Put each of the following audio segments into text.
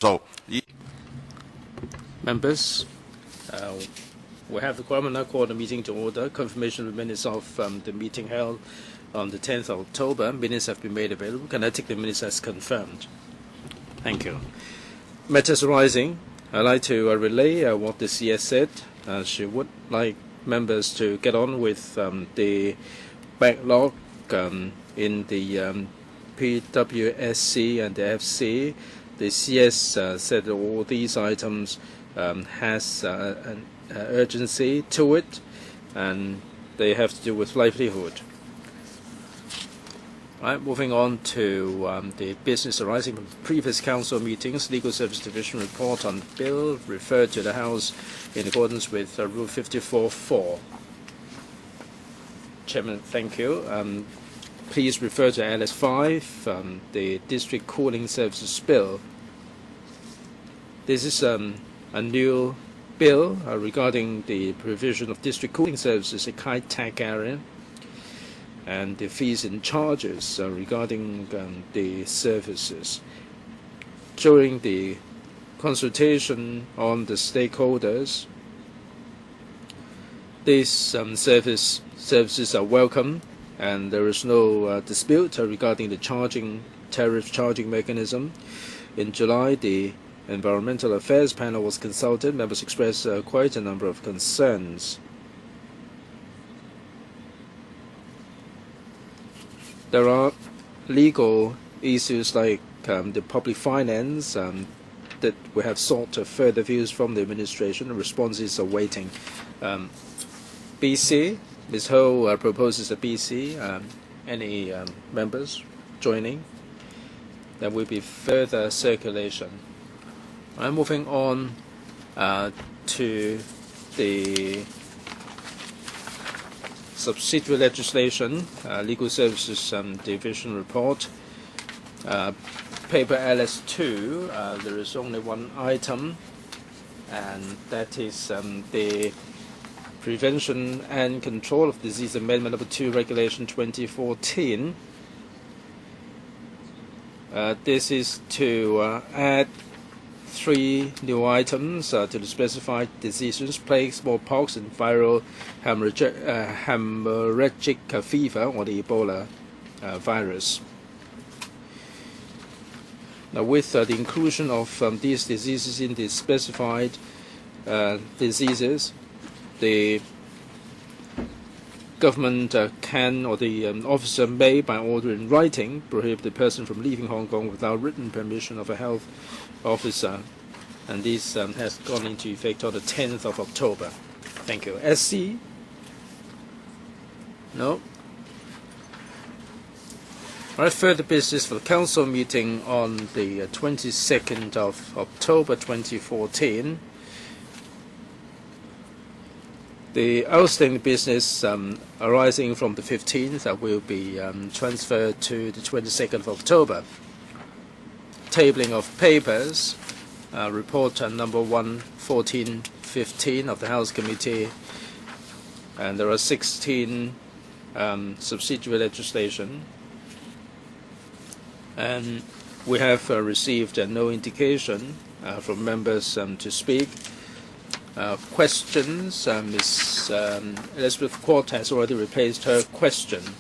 So, members, we have the quorum now call the meeting to order. Confirmation of the minutes of the meeting held on the 10th of October. Minutes have been made available. Can I take the minutes as confirmed? Thank you. Matters arising. I'd like to relay what the CS said. She would like members to get on with the backlog in the PWSC and the FC. The CS said that all these items has an urgency to it, and they have to do with livelihood. Right, moving on to the business arising from previous council meetings. Legal Service Division report on bill referred to the House in accordance with Rule 54(4). Chairman, thank you. Please refer to LS5, the District Cooling Services Bill. This is a new bill regarding the provision of district cooling services in high-tech area, and the fees and charges regarding the services. During the consultation on the stakeholders, these services are welcome, and there is no dispute regarding the tariff charging mechanism. In July, the Environmental Affairs panel was consulted. Members expressed quite a number of concerns. There are legal issues like the public finance that we have sought further views from the administration. The responses are waiting. BC, Ms. Ho proposes a BC. Any members joining? There will be further circulation. I'm moving on to the subsidiary legislation, Legal Services Division report. Paper LS2, there is only one item, and that is the Prevention and Control of Disease Amendment Number 2 Regulation 2014. This is to add 3 new items to the specified diseases: plague, smallpox, and viral hemorrhagic fever, or the Ebola virus. Now, with the inclusion of these diseases in the specified diseases, the government can, or the officer may, by order in writing, prohibit the person from leaving Hong Kong without written permission of a health officer, and this has gone into effect on the 10th of October. Thank you. SC? No? All right, further business for the council meeting on the 22nd of October 2014. The outstanding business arising from the 15th will be transferred to the 22nd of October. Tabling of papers, report number 1/1415 of the House Committee, and there are 16 subsidiary legislation, and we have received no indication from members to speak. Questions, Ms. Elizabeth Quat has already replaced her question.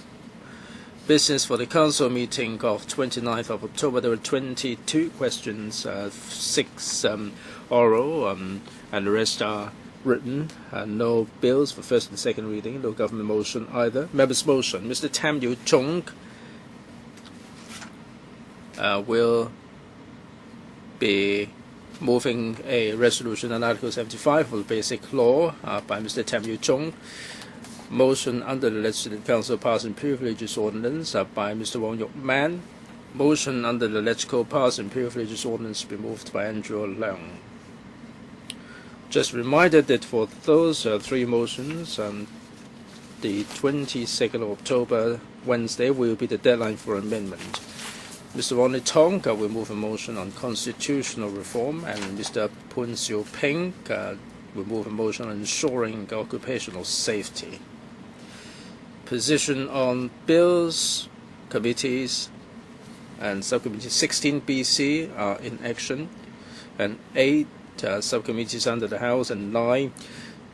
Business for the council meeting of 29th of October, there were 22 questions, 6 oral, and the rest are written. No bills for first and second reading, no government motion either. Members' motion. Mr. Tam Yu Chung will be moving a resolution on Article 75 of the Basic Law by Mr. Tam Yu Chung. Motion under the Legislative Council Powers and Privileges Ordinance by Mr. Wong Yok Man. Motion under the Legislative Powers and Privileges Ordinance be moved by Andrew Leung. Just reminded that for those 3 motions, the 22nd of October, Wednesday, will be the deadline for amendment. Mr. Ronnie Tong will move a motion on constitutional reform, and Mr. Poon Siu Ping will move a motion on ensuring occupational safety. Position on bills, committees, and subcommittee 16BC are in action. and 8 subcommittees under the House, and 9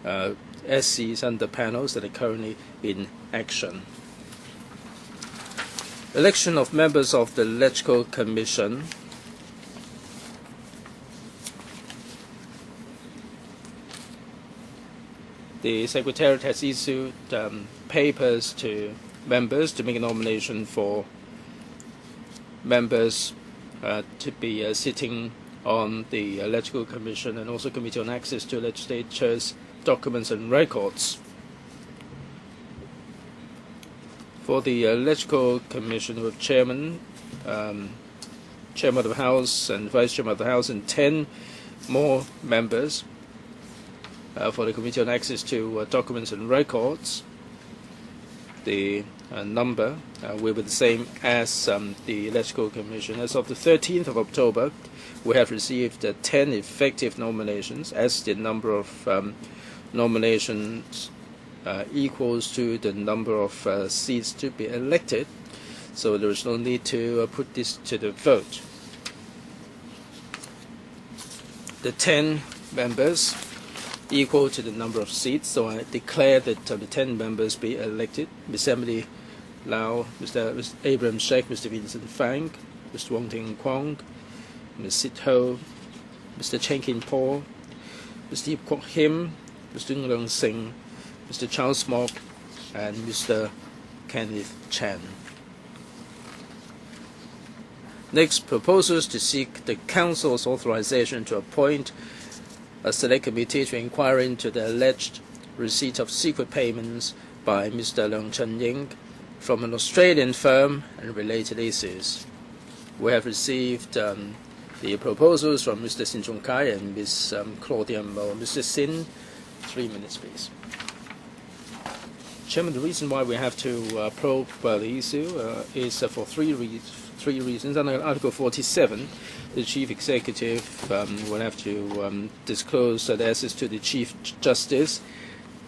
SCs under panels that are currently in action. Election of members of the Electoral Commission. The Secretariat has issued papers to members to make a nomination for members to be sitting on the Electoral Commission and also Committee on Access to Legislatures, Documents and Records. For the Electoral Commission, with Chairman, Chairman of the House and Vice Chairman of the House, and 10 more members. For the Committee on Access to Documents and Records, the number will be the same as the Electoral Commission. As of the 13th of October, we have received 10 effective nominations, as the number of nominations equals to the number of seats to be elected, so there is no need to put this to the vote. The 10 members equal to the number of seats, so I declare that the 10 members be elected: Ms. Emily Lau, Mr. Abraham Sheikh, Mr. Vincent Fang, Mr. Wong Ting Kwong, Ms. Sit Ho, Mr. Chen Kin Po, Mr. Yip Kwok Him, Mr. Ng Leung Sing, Mr. Charles Mok, and Mr. Kenneth Chan. Next, proposals to seek the Council's authorization to appoint a select committee to inquire into the alleged receipt of secret payments by Mr. Leung Chen-ying from an Australian firm and related issues. We have received the proposals from Mr. Sin Chung Kai and Ms. Claudia Mo. Mr. Sin, 3 minutes, please. Chairman, the reason why we have to probe the issue is for three reasons. Under Article 47, the Chief Executive will have to disclose the assets to the Chief Justice.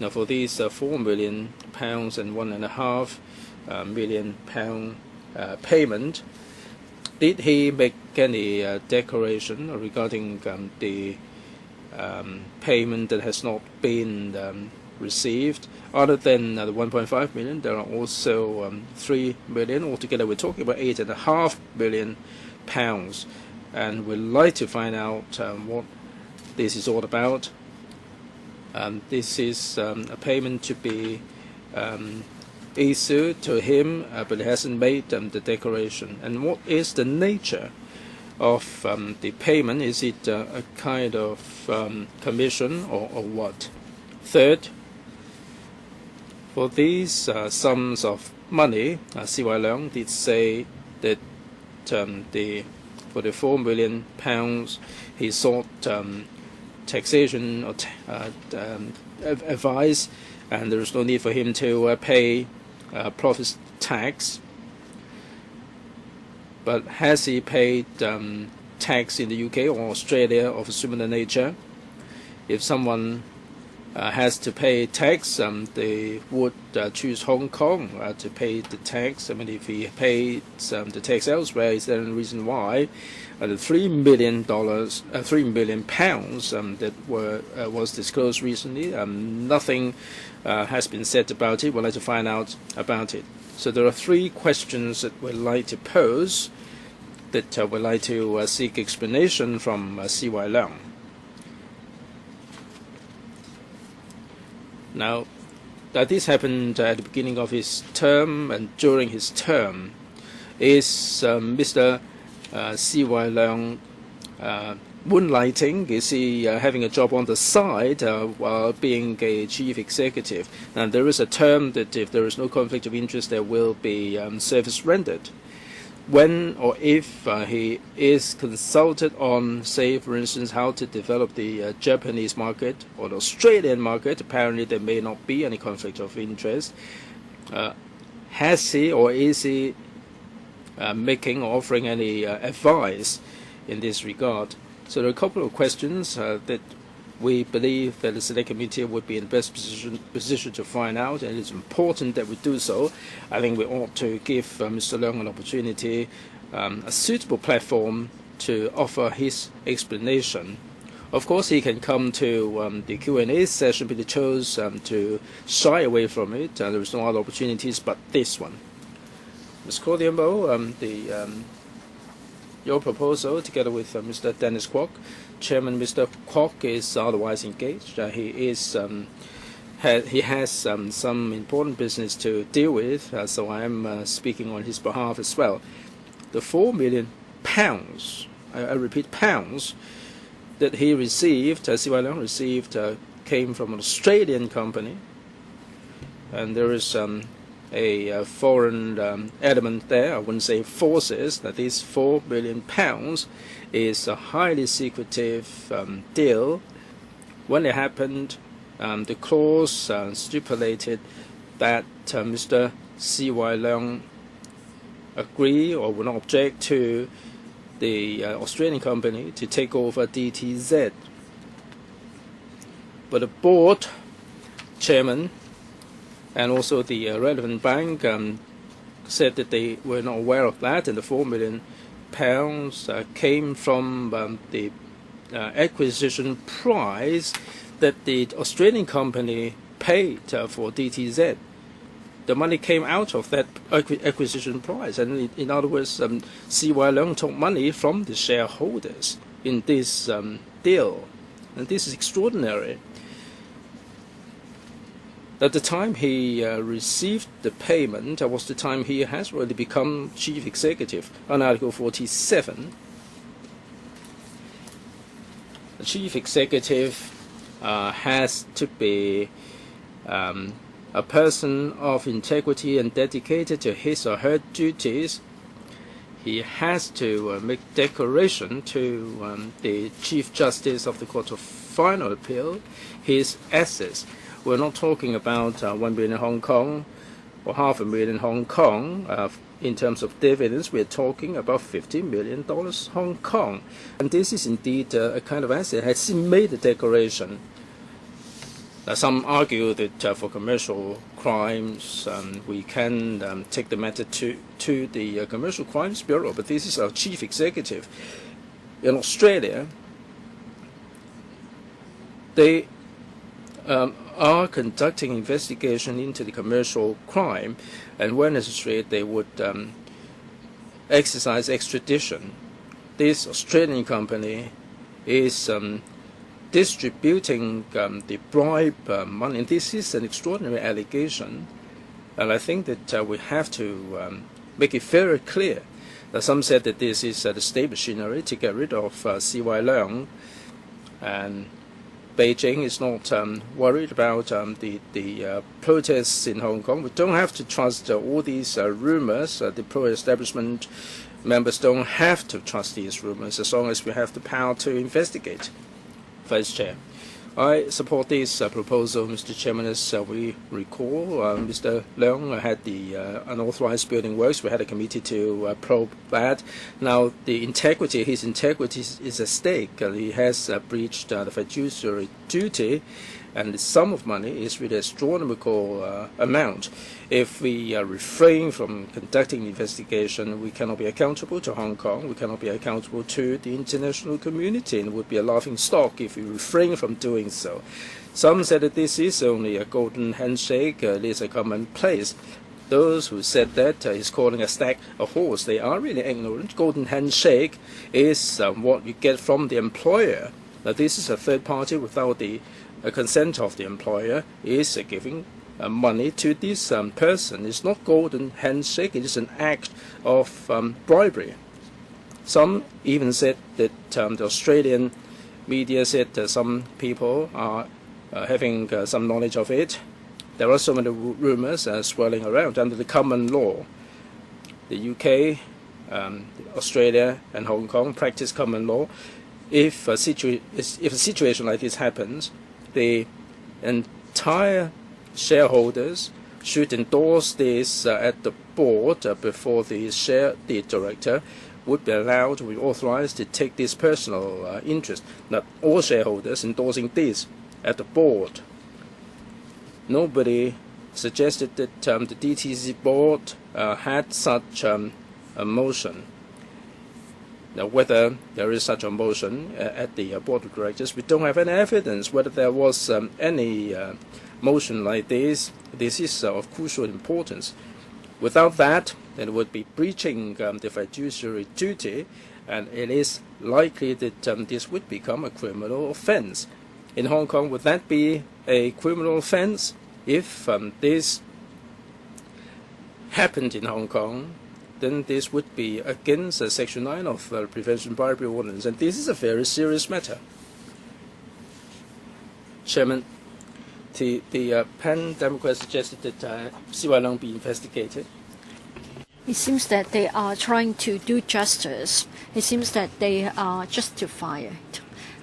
Now, for these £4 million and £1.5 million payment, did he make any declaration regarding the payment that has not been received? Other than the 1.5 million, there are also 3 million. Altogether, we're talking about £8.5 million, and we'd like to find out what this is all about. This is a payment to be issued to him, but he hasn't made the declaration. And what is the nature of the payment? Is it a kind of commission or what? Third, for these sums of money, C.Y. Leung did say that for the £4 million, he sought taxation or advice, and there is no need for him to pay profit tax. But has he paid tax in the UK or Australia of a similar nature? If someone has to pay tax, they would choose Hong Kong to pay the tax. I mean, if he paid the tax elsewhere, is there a reason why the £3 million that was disclosed recently, nothing has been said about it? We'd like to find out about it. So there are 3 questions that we'd like to pose, that we'd like to seek explanation from C.Y. Leung. Now, this happened at the beginning of his term and during his term. Is Mr. C.Y. Leung moonlighting? Is he having a job on the side while being a chief executive? And there is a term that if there is no conflict of interest, there will be service rendered. When or if he is consulted on, say, for instance, how to develop the Japanese market or the Australian market, apparently there may not be any conflict of interest. Has he or is he making or offering any advice in this regard? So there are a couple of questions that we believe that the Select Committee would be in the best position to find out, and it's important that we do so. I think we ought to give Mr. Leung an opportunity, a suitable platform to offer his explanation. Of course, he can come to the Q&A session, but he chose to shy away from it. There was no other opportunities but this one. Ms. Cordiambo, your proposal, together with Mr. Dennis Kwok. Chairman Mr. Kwok is otherwise engaged. He has some important business to deal with, so I am speaking on his behalf as well. The £4 million, I repeat, pounds, that he received, CY Leung received, came from an Australian company, and there is a foreign element there. I wouldn't say forces. That these £4 million is a highly secretive deal. When it happened, the clause stipulated that Mr. CY Leung agree or would not object to the Australian company to take over DTZ. But the board chairman and also the relevant bank said that they were not aware of that, and the £4 million came from the acquisition price that the Australian company paid for DTZ. The money came out of that acquisition price, and in other words, CY Leung took money from the shareholders in this deal, and this is extraordinary. At the time he received the payment, that was the time he has already become chief executive on Article 47. The chief executive has to be a person of integrity and dedicated to his or her duties. He has to make declaration to the Chief Justice of the Court of Final Appeal his assets. We're not talking about 1 billion Hong Kong or $500,000 Hong Kong. In terms of dividends, we're talking about $50 million Hong Kong. And this is indeed a kind of asset. Has he made the declaration? Some argue that for commercial crimes, we can take the matter to the Commercial Crimes Bureau, but this is our chief executive. In Australia, they are conducting investigation into the commercial crime, and when necessary, they would exercise extradition. This Australian company is distributing the bribe money, and this is an extraordinary allegation, and I think that we have to make it very clear. Some said that this is the state machinery to get rid of CY Leung, and Beijing is not worried about the protests in Hong Kong. We don't have to trust all these rumors. The pro-establishment members don't have to trust these rumors as long as we have the power to investigate. Vice Chair, I support this proposal, Mr. Chairman. As we recall, Mr. Leung had the unauthorized building works. We had a committee to probe that. Now, his integrity is at stake. He has breached the fiduciary duty, and the sum of money is really an astronomical amount. If we refrain from conducting investigation, we cannot be accountable to Hong Kong, we cannot be accountable to the international community, and it would be a laughing stock if we refrain from doing so. Some said that this is only a golden handshake, it is a commonplace. Those who said that he's calling a stag a horse, they are really ignorant. Golden handshake is what you get from the employer. Now, this is a third party without the consent of the employer is giving money to this person. It's not golden handshake, it is an act of bribery. Some even said that the Australian media said that some people are having some knowledge of it. There are so many rumors swirling around. Under the common law, the UK, Australia and Hong Kong practice common law. If a situation like this happens, the entire shareholders should endorse this at the board before the director would be allowed to be authorized to take this personal interest. Not all shareholders endorsing this at the board. Nobody suggested that the DTZ board had such a motion. Now, whether there is such a motion at the board of directors, we don't have any evidence whether there was any motion like this. This is of crucial importance. Without that, then it would be breaching the fiduciary duty, and it is likely that this would become a criminal offense. In Hong Kong, would that be a criminal offense if this happened in Hong Kong? Then this would be against Section 9 of the Prevention Bribery Ordinance, and this is a very serious matter. Chairman, the Pan Democrats suggested that CY Leung be investigated. It seems that they are trying to do justice. It seems that they are justified.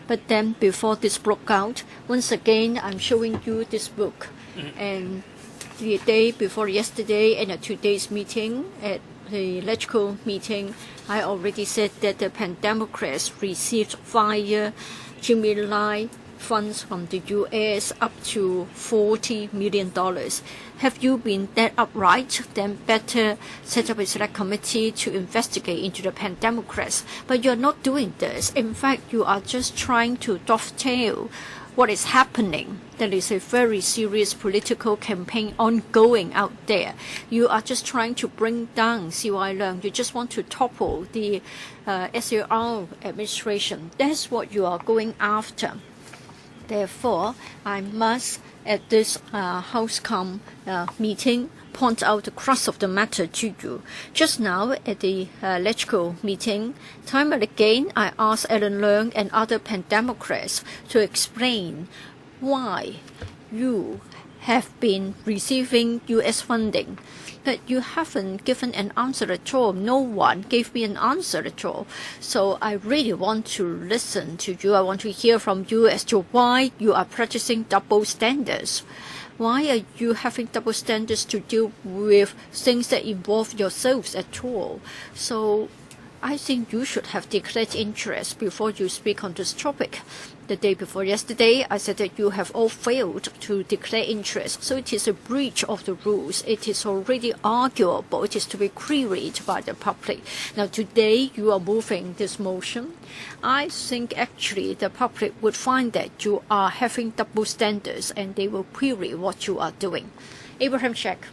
But then before this broke out, once again, I'm showing you this book. And the day before yesterday and today's meeting, at the electrical meeting, I already said that the Pan Democrats received via Jimmy Lai funds from the U.S. up to $40 million. Have you been that upright? Then better set up a select committee to investigate into the Pan Democrats. But you're not doing this. In fact, you are just trying to dovetail what is happening. There is a very serious political campaign ongoing out there. You are just trying to bring down CY Leung. You just want to topple the SAR administration. That's what you are going after. Therefore, I must, at this Housecom meeting, point out the crux of the matter to you. Just now, at the electrical meeting, time and again, I asked Alan Leung and other Pan Democrats to explain why you have been receiving U.S. funding, but you haven't given an answer at all. No one gave me an answer at all. So I really want to listen to you. I want to hear from you as to why you are practicing double standards. Why are you having double standards to deal with things that involve yourselves at all? So I think you should have declared interest before you speak on this topic. The day before yesterday, I said that you have all failed to declare interest. So it is a breach of the rules. It is already arguable. It is to be queried by the public. Now today, you are moving this motion. I think actually the public would find that you are having double standards and they will query what you are doing. Abraham Check.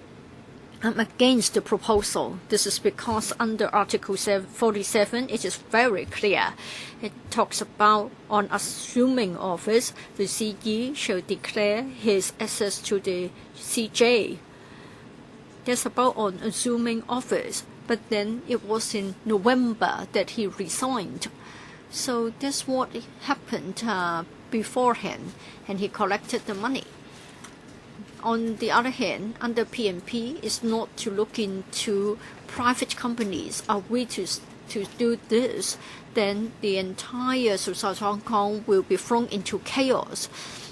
I'm against the proposal. This is because under Article 47, it is very clear. It talks about on assuming office, the CE shall declare his access to the CJ. That's about on assuming office. But then it was in November that he resigned. So that's what happened beforehand, and he collected the money. On the other hand, under PNP, is not to look into private companies. Are we to do this, then the entire society of Hong Kong will be thrown into chaos.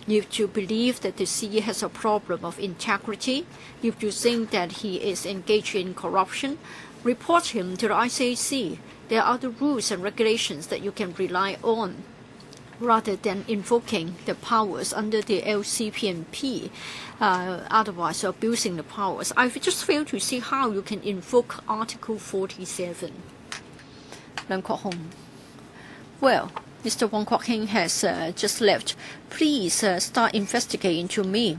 If you believe that the CE has a problem of integrity, if you think that he is engaged in corruption, report him to the ICAC. There are other rules and regulations that you can rely on, rather than invoking the powers under the LCPNP, otherwise abusing the powers. I just fail to see how you can invoke Article 47. Leung Kwok Hong. Well, Mr. Wong Kwok Heng has just left. Please start investigating to me.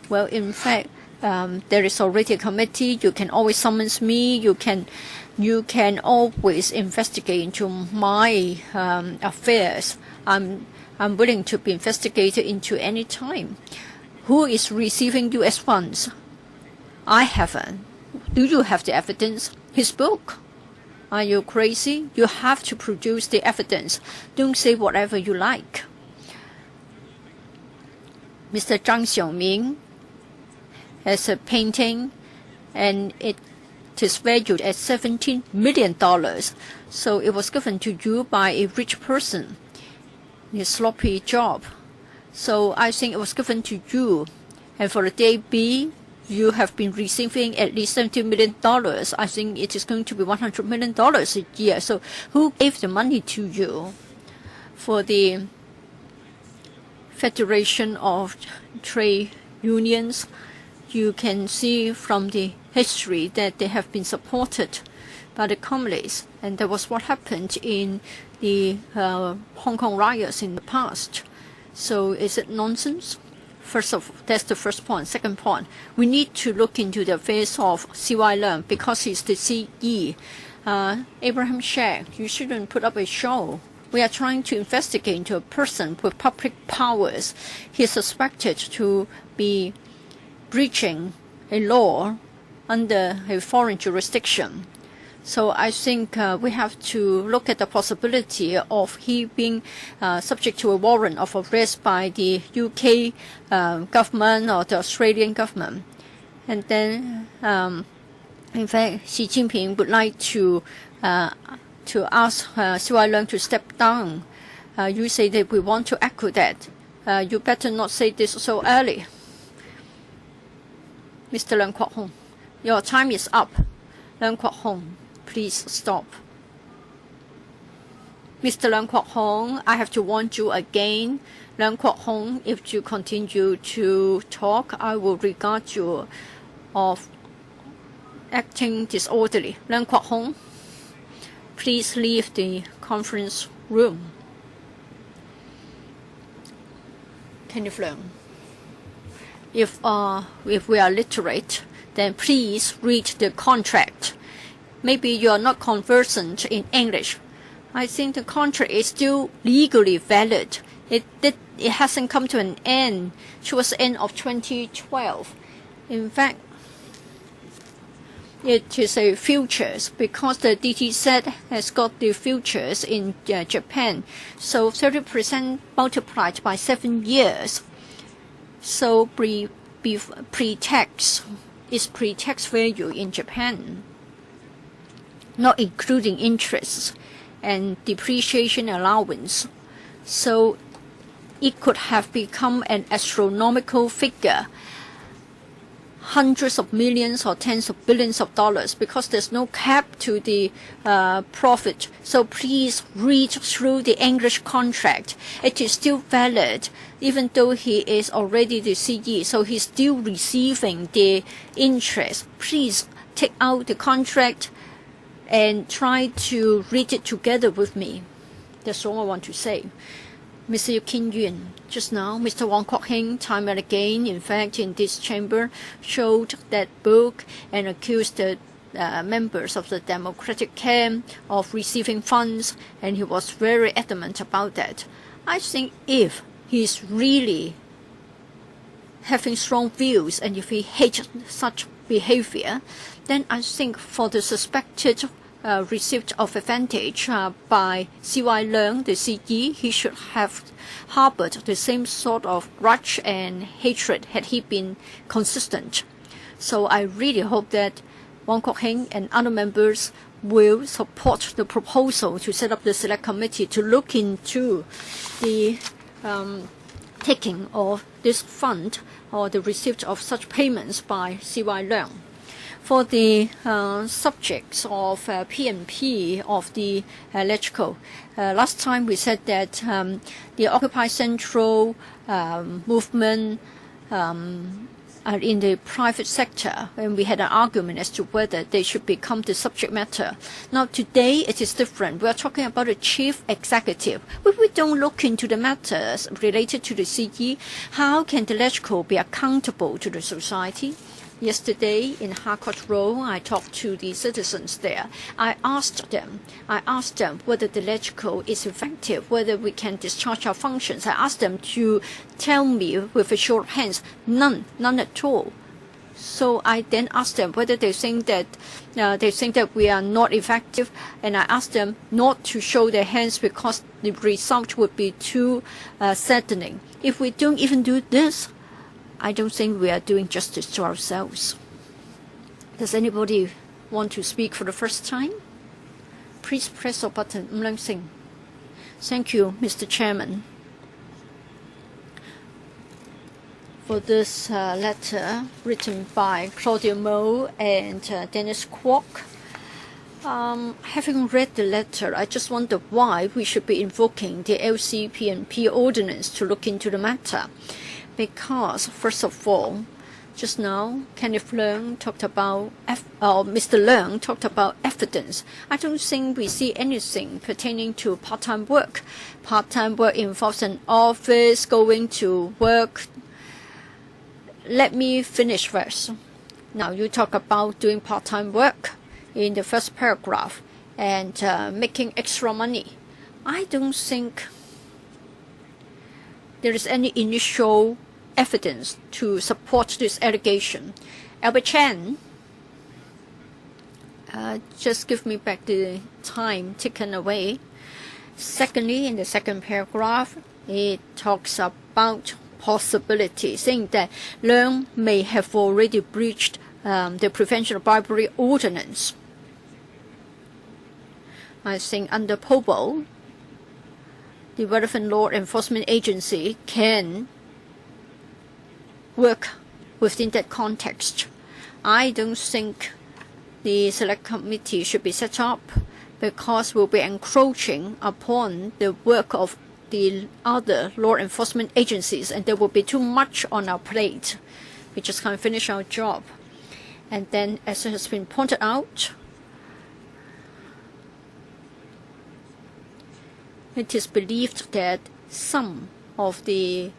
Well, in fact, there is already a committee. You can always summons me. You can always investigate into my affairs. I'm willing to be investigated into any time. Who is receiving U.S. funds? I haven't. Do you have the evidence? His book. Are you crazy? You have to produce the evidence. Don't say whatever you like. Mr. Zhang Xiaoming has a painting, and it is valued at $17 million. So it was given to you by a rich person. A sloppy job. So I think it was given to you. And for the day B, you have been receiving at least $70 million. I think it is going to be $100 million a year. So who gave the money to you? For the Federation of Trade Unions, you can see from the history that they have been supported by the communists, and that was what happened in the Hong Kong riots in the past. So is it nonsense? That's the first point. Second point, we need to look into the affairs of C.Y. Leung because he's the CE. Abraham Sheikh, you shouldn't put up a show. We are trying to investigate into a person with public powers. He is suspected to be breaching a law under a foreign jurisdiction. So I think we have to look at the possibility of he being subject to a warrant of arrest by the UK government or the Australian government. And then, in fact, Xi Jinping would like to ask C.Y. Leung to step down. You say that we want to echo that. You better not say this so early. Mr. Leung Kwok Hong, your time is up. Leung Kwok Hong, please stop. Mr. Leung Kwok Hong, I have to warn you again. Leung Kwok Hong, if you continue to talk, I will regard you of acting disorderly. Leung Kwok Hong, please leave the conference room. Kenneth Leung, if we are literate, then please read the contract. Maybe you are not conversant in English. I think the contract is still legally valid. It hasn't come to an end towards the end of 2012. In fact, it is a futures because the DTZ has got the futures in Japan. So 30% multiplied by 7 years. So pre-tax is pre-tax value in Japan, not including interests and depreciation allowance. So it could have become an astronomical figure, hundreds of millions or tens of billions of dollars, because there's no cap to the profit. So please read through the English contract. It is still valid, even though he is already the CE, so he's still receiving the interest. Please take out the contract and try to read it together with me. That's all I want to say. Mr. Kim Yun, just now, Mr. Wong Kwok Hing, time and again, in fact, in this chamber, showed that book and accused the members of the Democratic camp of receiving funds, and he was very adamant about that. I think if he's really having strong views and if he hates such behavior, then I think for the suspected receipt of advantage by C.Y. Leung, the CE, he should have harbored the same sort of grudge and hatred had he been consistent. So I really hope that Wong Kwok Hing and other members will support the proposal to set up the select committee to look into the taking of this fund or the receipt of such payments by C.Y. Leung. For the subjects of P&P of the electrical, last time we said that the Occupy Central movement are in the private sector, and we had an argument as to whether they should become the subject matter. Now today it is different. We are talking about a chief executive. If we don't look into the matters related to the CE, how can the electrical be accountable to the society? Yesterday in Harcourt Row, I talked to the citizens there. I asked them whether the electrical is effective, whether we can discharge our functions. I asked them to tell me with a show of hands, none at all. So I then asked them whether they think that we are not effective, and I asked them not to show their hands because the result would be too saddening. If we don't even do this, I don't think we are doing justice to ourselves. Does anybody want to speak for the first time? Please press the button. Leung Sing. Thank you, Mr. Chairman, for this letter written by Claudia Mo and Dennis Kwok. Having read the letter, I just wonder why we should be invoking the LCP&P ordinance to look into the matter. Because, first of all, Just now, Kenneth Leung talked about, Mr. Leung talked about evidence. I don't think we see anything pertaining to part-time work. Part-time work involves an office, going to work. Let me finish first. Now, you talk about doing part-time work in the first paragraph and making extra money. I don't think there is any initial evidence to support this allegation. Albert Chan, just give me back the time taken away. Secondly, in the second paragraph, it talks about possibility, saying that Leung may have already breached the Prevention of Bribery Ordinance. I think under POBO, the relevant law enforcement agency can work within that context. I don't think the select committee should be set up because we'll be encroaching upon the work of the other law enforcement agencies, and there will be too much on our plate. We just can't finish our job. And then, as it has been pointed out, it is believed that some of the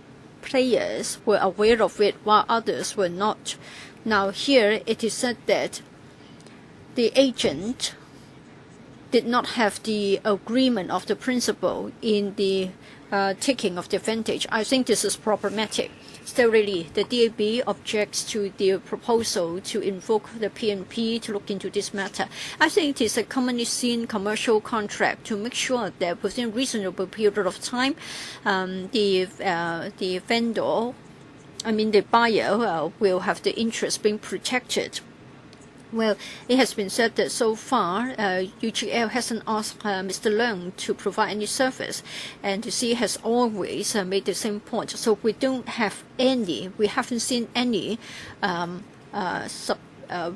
players were aware of it while others were not. Now here it is said that the agent did not have the agreement of the principal in the taking of the advantage. I think this is problematic. Still, really, the DAB objects to the proposal to invoke the PNP to look into this matter. I think it is a commonly seen commercial contract to make sure that within a reasonable period of time, the vendor, the buyer, will have the interest being protected. Well, it has been said that so far, UGL hasn't asked Mr. Leung to provide any service, and the C has always made the same point. So we haven't seen any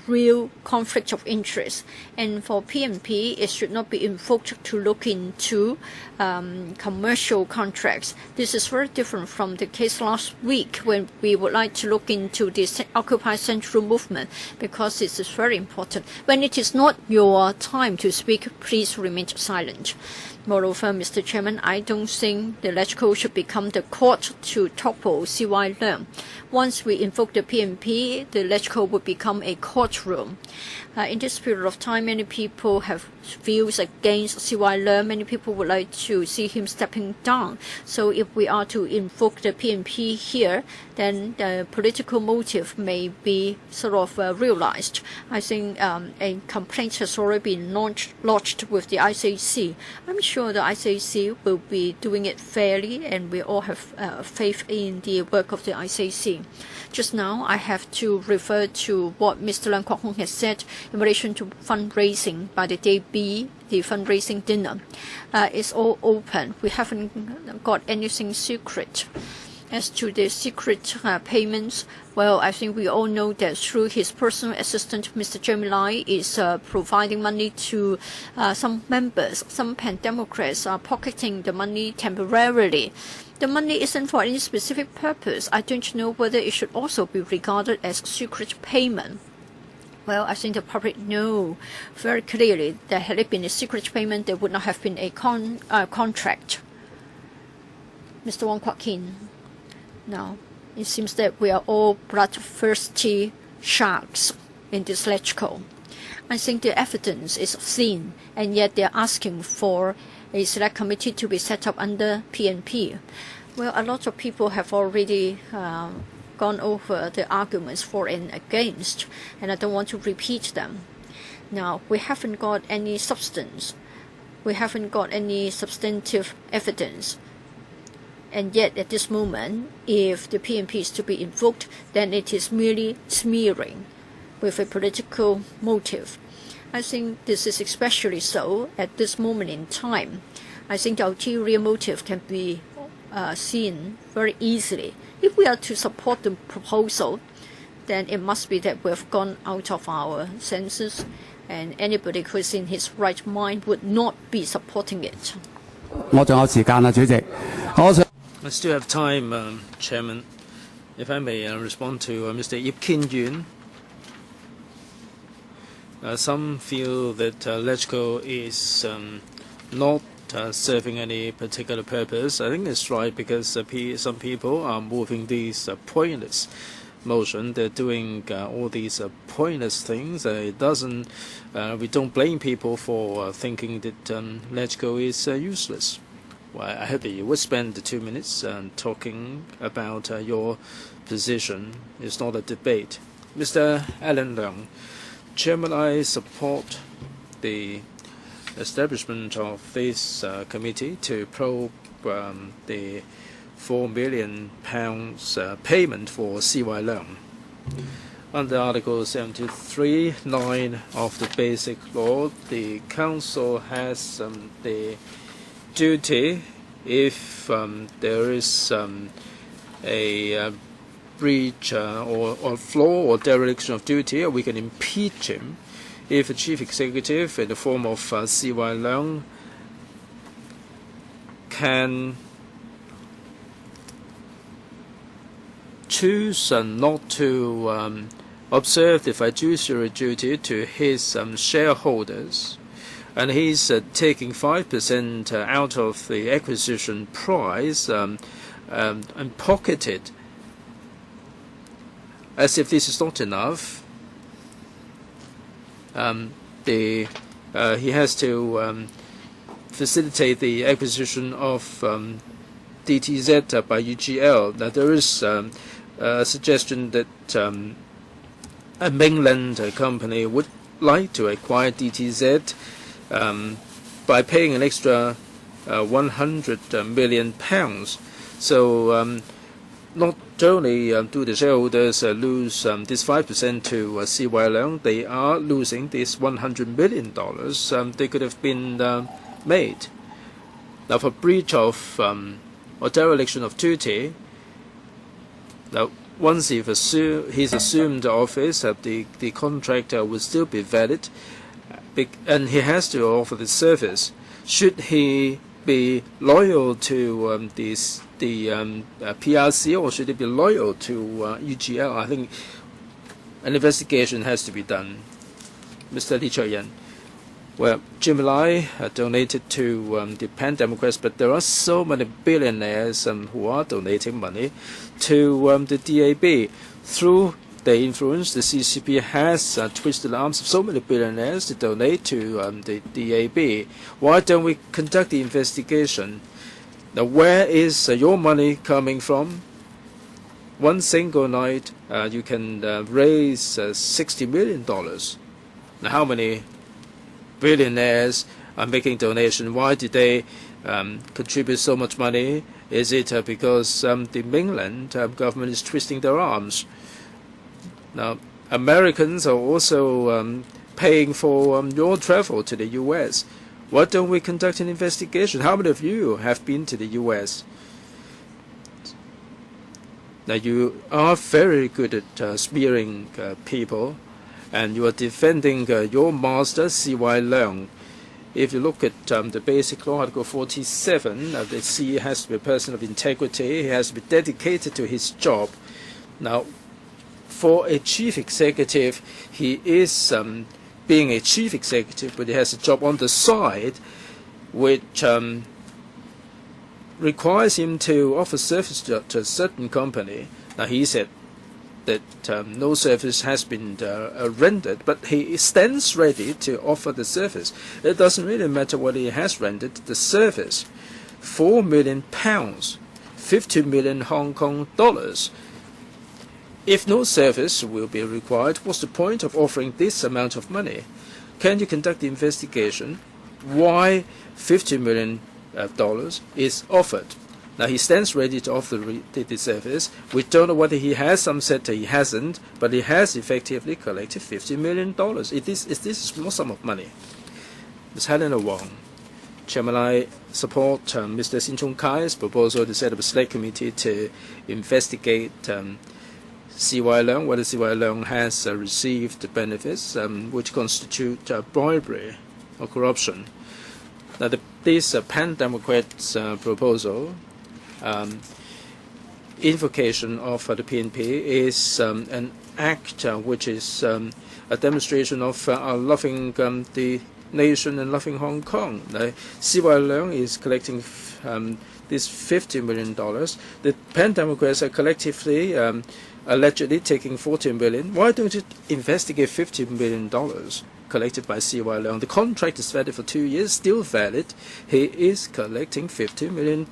real conflict of interest. And for PNP, it should not be invoked to look into commercial contracts. This is very different from the case last week when we would like to look into the Occupy Central movement, because this is very important. When it is not your time to speak, please remain silent. Moreover, Mr. Chairman, I don't think the LegCo should become the court to topple CY Leung. Once we invoke the PNP, the LegCo would become a courtroom. In this period of time, many people have views against CY Leung. Many people would like to see him stepping down. So if we are to invoke the PNP here, then the political motive may be sort of realized. I think a complaint has already been lodged with the ICAC. I'm sure the ICAC will be doing it fairly, and we all have faith in the work of the ICAC. Just now, I have to refer to what Mr. Leung Kwok Hong has said in relation to fundraising by the DAB, the fundraising dinner. It's all open. We haven't got anything secret. As to the secret payments, well, I think we all know that through his personal assistant, Mr. Jeremy Lai is providing money to some members. Some pan-democrats are pocketing the money temporarily. The money isn't for any specific purpose. I don't know whether it should also be regarded as secret payment. Well, I think the public know very clearly that had it been a secret payment, there would not have been a contract. Mr. Wong Kwok Kin. Now, it seems that we are all bloodthirsty sharks in this LegCo. I think the evidence is thin, and yet they're asking for a select committee to be set up under PNP. Well, a lot of people have already gone over the arguments for and against, and I don't want to repeat them. Now, we haven't got any substance. We haven't got any substantive evidence. And yet, at this moment, if the PNP is to be invoked, then it is merely smearing with a political motive. I think this is especially so at this moment in time. I think the ulterior motive can be seen very easily. If we are to support the proposal, then it must be that we have gone out of our senses, and anybody who is in his right mind would not be supporting it. I still have time, Chairman. If I may respond to Mr. Ip Kin Yun. Some feel that LegCo is not serving any particular purpose. I think it's right because some people are moving these pointless motion. They're doing all these pointless things. It doesn't. We don't blame people for thinking that LegCo is useless. Well, I hope that you would spend the 2 minutes talking about your position. It's not a debate. Mr. Alan Leung, Chairman, I support the establishment of this committee to probe the £4 million payment for C.Y. Leung. Under Article 73(9) of the Basic Law, the Council has the duty, if there is a breach or flaw or dereliction of duty, we can impeach him if the Chief Executive, in the form of C.Y. Leung, can choose not to observe the fiduciary duty to his shareholders, and he's taking 5% out of the acquisition price and pocketed as if this is not enough. He has to facilitate the acquisition of DTZ by UGL. Now, there is a suggestion that a mainland company would like to acquire DTZ by paying an extra £100 million. So not only do the shareholders lose this 5% to C.Y. Leung, they are losing this $100 million they could have been made. Now, for breach of or dereliction of duty, now once he's assumed office, the contract will still be valid, and he has to offer the service. Should he be loyal to the PRC, or should he be loyal to UGL? I think an investigation has to be done. Mr. Lee Choi-yen. Well, Jim Lai donated to the Pan Democrats, but there are so many billionaires who are donating money to the DAB. Through their influence, the CCP has twisted the arms of so many billionaires to donate to the DAB. Why don't we conduct the investigation? Now, where is your money coming from? One single night, you can raise $60 million. Now, how many billionaires are making donations? Why did they contribute so much money? Is it because the mainland government is twisting their arms? Now, Americans are also paying for your travel to the U.S. Why don't we conduct an investigation? How many of you have been to the U.S.? Now, you are very good at smearing people, and you are defending your master, C.Y. Leung. If you look at the Basic Law, Article 47, the CEO has to be a person of integrity. He has to be dedicated to his job. Now, for a chief executive, he is being a chief executive, but he has a job on the side which requires him to offer service to a certain company. Now, he said that no service has been rendered, but he stands ready to offer the service. It doesn't really matter whether he has rendered the service. £4 million, 50 million Hong Kong dollars. If no service will be required, what's the point of offering this amount of money? Can you conduct the investigation why $50 million is offered? Now, he stands ready to offer the service. We don't know whether he has. Some said that he hasn't, but he has effectively collected $50 million. Is this a small sum of money? Ms. Helena Wong. Chairman, I support Mr. Sin Chung Kai's proposal to set up a select committee to investigate C.Y. Leung, whether C.Y. Leung has received benefits which constitute bribery or corruption. Now, this Pan Democrats proposal invocation of the PNP is an act which is a demonstration of loving the nation and loving Hong Kong. CY Leung is collecting this $50 million. The Pan Democrats are collectively allegedly taking $40 million. Why don't you investigate $50 million collected by CY Leung? The contract is valid for 2 years, still valid. He is collecting $50 million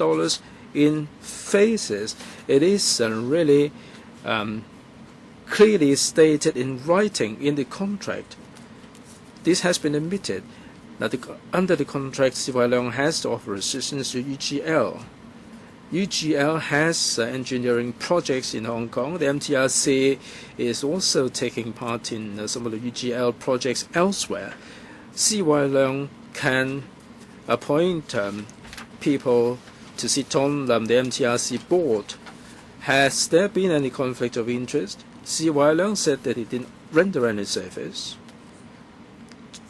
in phases. It is really clearly stated in writing in the contract. This has been admitted. Now, under the contract, CY Leung has to offer assistance to UGL. UGL has engineering projects in Hong Kong. The MTRC is also taking part in some of the UGL projects elsewhere. CY Leung can appoint people to sit on the MTRC board. Has there been any conflict of interest? CY Leung said that he didn't render any service.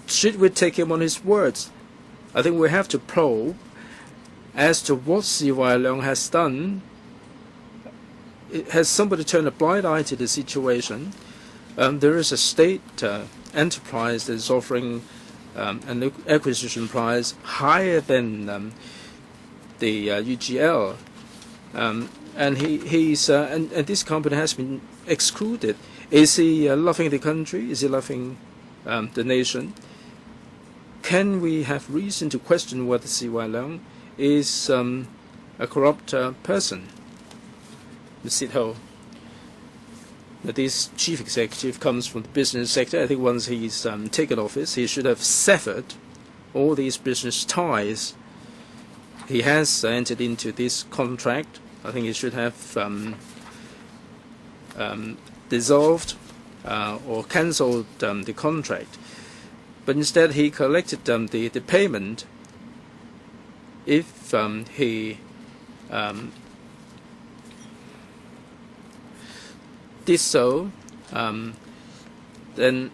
Should we take him on his words? I think we have to probe as to what CY Leung has done. Has somebody turned a blind eye to the situation? There is a state enterprise that is offering an acquisition price higher than the UGL, and this company has been excluded. Is he loving the country? Is he loving the nation? Can we have reason to question whether CY Leung is a corrupt person? Ms. Sit Ho. This chief executive comes from the business sector. I think once he's taken office, he should have severed all these business ties. He has entered into this contract. I think he should have dissolved or cancelled the contract. But instead, he collected the payment. If he did so, then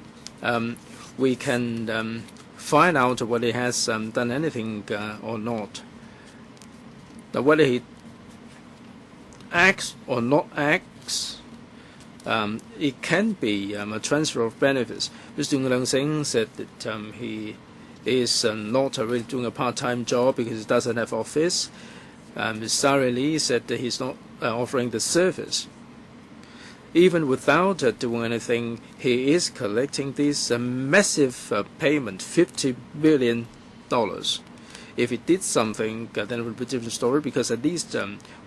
we can find out whether he has done anything or not. Now, whether he acts or not acts, it can be a transfer of benefits. Mr. Ng Leung Sing said that he is not really doing a part-time job because he doesn't have office. Ms. Sari Lee said that he's not offering the service. Even without doing anything, he is collecting this massive payment, $50 million. If he did something, then it would be a different story, because at least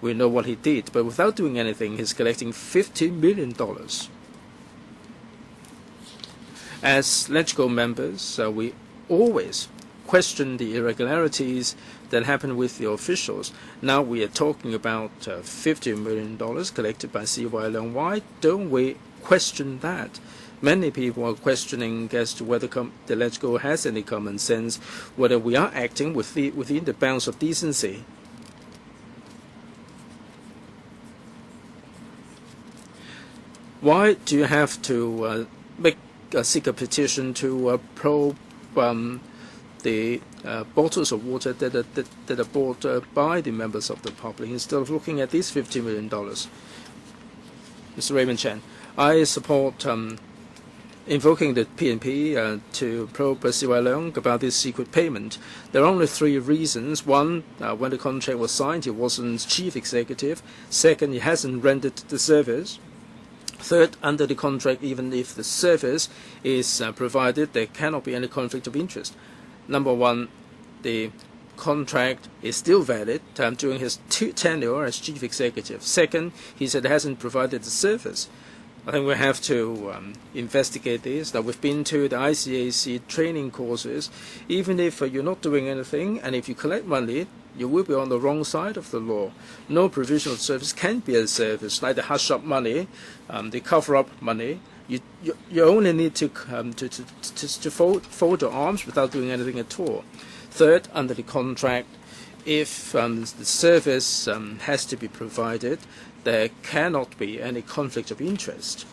we know what he did. But without doing anything, he's collecting $50 million. As LegCo members, we always question the irregularities that happen with the officials. Now we are talking about $50 million collected by CY Leung. Why don't we question that? Many people are questioning as to whether the LegCo has any common sense, whether we are acting within the bounds of decency. Why do you have to seek a petition to probe the bottles of water that are bought by the members of the public, instead of looking at these $50 million? Mr. Raymond Chen, I support invoking the PNP to probe CY Leung about this secret payment. There are only 3 reasons. One, when the contract was signed, he wasn't chief executive. Second, he hasn't rendered the service. Third, under the contract, even if the service is provided, there cannot be any conflict of interest. Number one, the contract is still valid during his tenure as chief executive. Second, he said he hasn't provided the service. I think we have to investigate this. Now, we've been to the ICAC training courses. Even if you're not doing anything, and if you collect money, you will be on the wrong side of the law. No provisional service can be a service, like the hush-up money, the cover-up money. You only need to fold your arms without doing anything at all. Third, under the contract, if the service has to be provided, there cannot be any conflict of interest.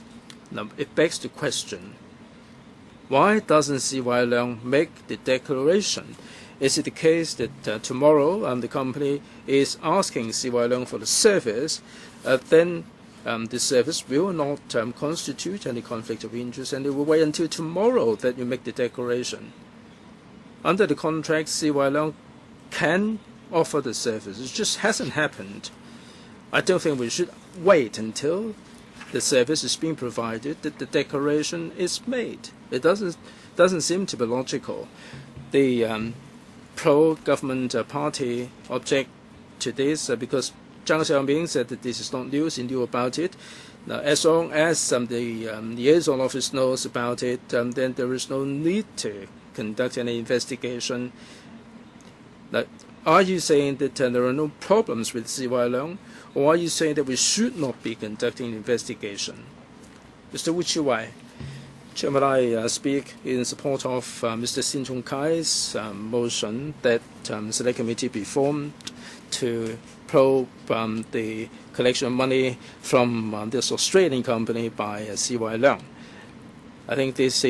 Now, it begs the question, why doesn't CY Leung make the declaration? Is it the case that tomorrow the company is asking CY Leung for the service, then the service will not constitute any conflict of interest, and it will wait until tomorrow that you make the declaration. Under the contract, CY Leung can offer the service. It just hasn't happened. I don't think we should wait until the service is being provided that the declaration is made. It doesn't seem to be logical. The pro-government party object to this because Zhang Xiaoming said that this is not news. He knew about it. Now, as long as the liaison office knows about it, then there is no need to conduct any investigation. Now, are you saying that there are no problems with CY Leung, or are you saying that we should not be conducting an investigation? Mr. Wu Chi-wai, Chairman, I speak in support of Mr. Sin Chung Kai's motion that Select Committee be formed to probe the collection of money from this Australian company by CY Leung. I think this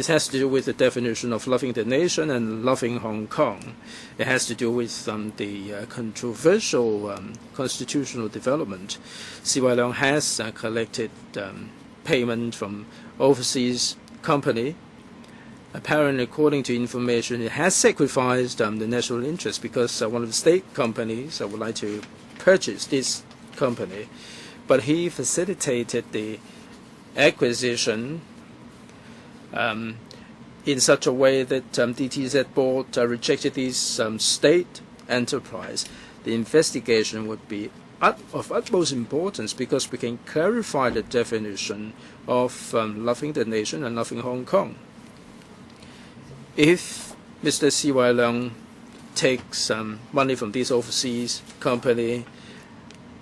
has to do with the definition of loving the nation and loving Hong Kong. It has to do with the controversial constitutional development. CY Leung has collected payment from overseas company. Apparently, according to information, it has sacrificed the national interest because one of the state companies would like to purchase this company. But he facilitated the acquisition in such a way that DTZ board rejected this state enterprise. The investigation would be of utmost importance because we can clarify the definition of loving the nation and loving Hong Kong. If Mr. CY Leung takes money from this overseas company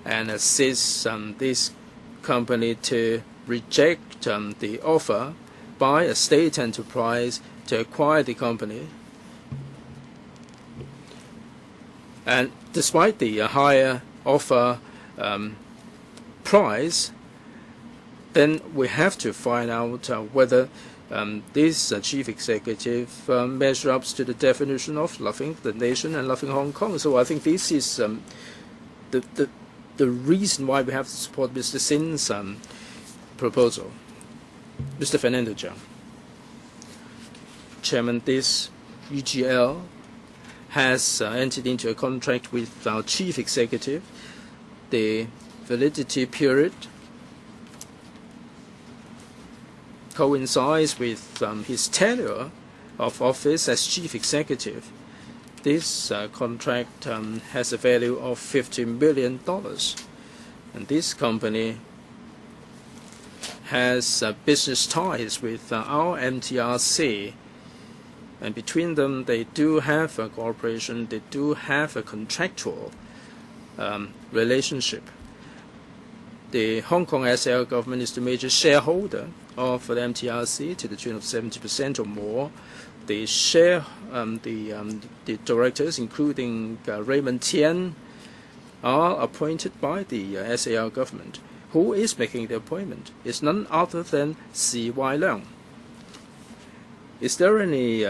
and assists this company to reject the offer by a state enterprise to acquire the company, and despite the higher offer price, then we have to find out whether this chief executive measures up to the definition of loving the nation and loving Hong Kong. So I think this is the reason why we have to support Mr. Sin's proposal. Mr. Fernando Cheung. Chairman, this UGL has entered into a contract with our chief executive. The validity period coincides with his tenure of office as chief executive. This contract has a value of $50 million, and this company has business ties with our MTRC, and between them they do have a cooperation, they do have a contractual relationship. The Hong Kong SAR government is the major shareholder of the MTRC to the tune of 70% or more. The directors, including Raymond Tien, are appointed by the SAR government. Who is making the appointment? It's none other than CY Leung. Is there any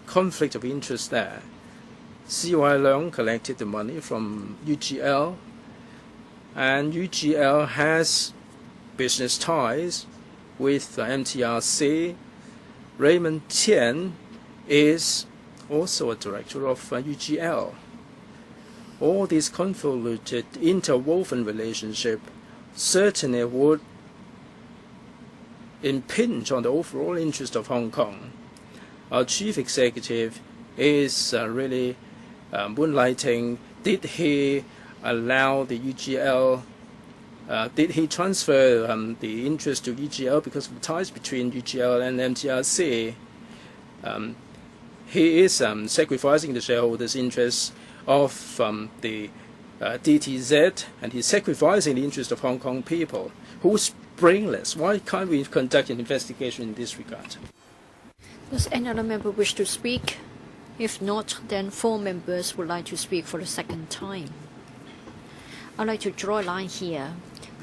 conflict of interest there? CY Leung collected the money from UGL, and UGL has business ties with MTRC. Raymond Tien is also a director of UGL. All this convoluted, interwoven relationship certainly would impinge on the overall interest of Hong Kong. Our chief executive is really moonlighting. Did he allow the UGL, did he transfer the interest to UGL because of the ties between UGL and MTRC? He is sacrificing the shareholders' interests of the DTZ, and he's sacrificing the interest of Hong Kong people. Who's brainless? Why can't we conduct an investigation in this regard? Does any other member wish to speak? If not, then 4 members would like to speak for the second time. I'd like to draw a line here.